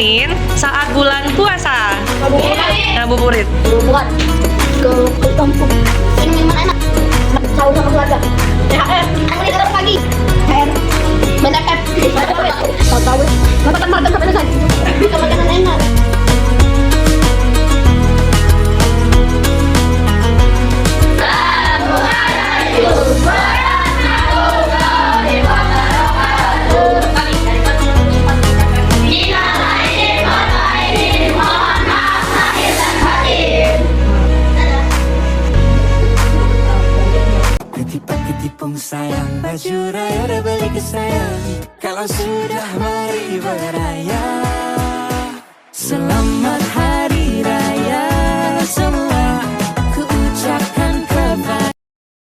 dimainin saat bulan puasa? Ngabuburit. Bukan ke kampung. Ini mana enak? Sahur sama keluarga. THR. Aku di dalam pagi. THR. Banyak F. Tahu. Makan makan sampai selesai. Bisa makanan enak. Ketipung sayang, baju raya udah beli ke sayang. Kalau sudah mari beraya, selamat hari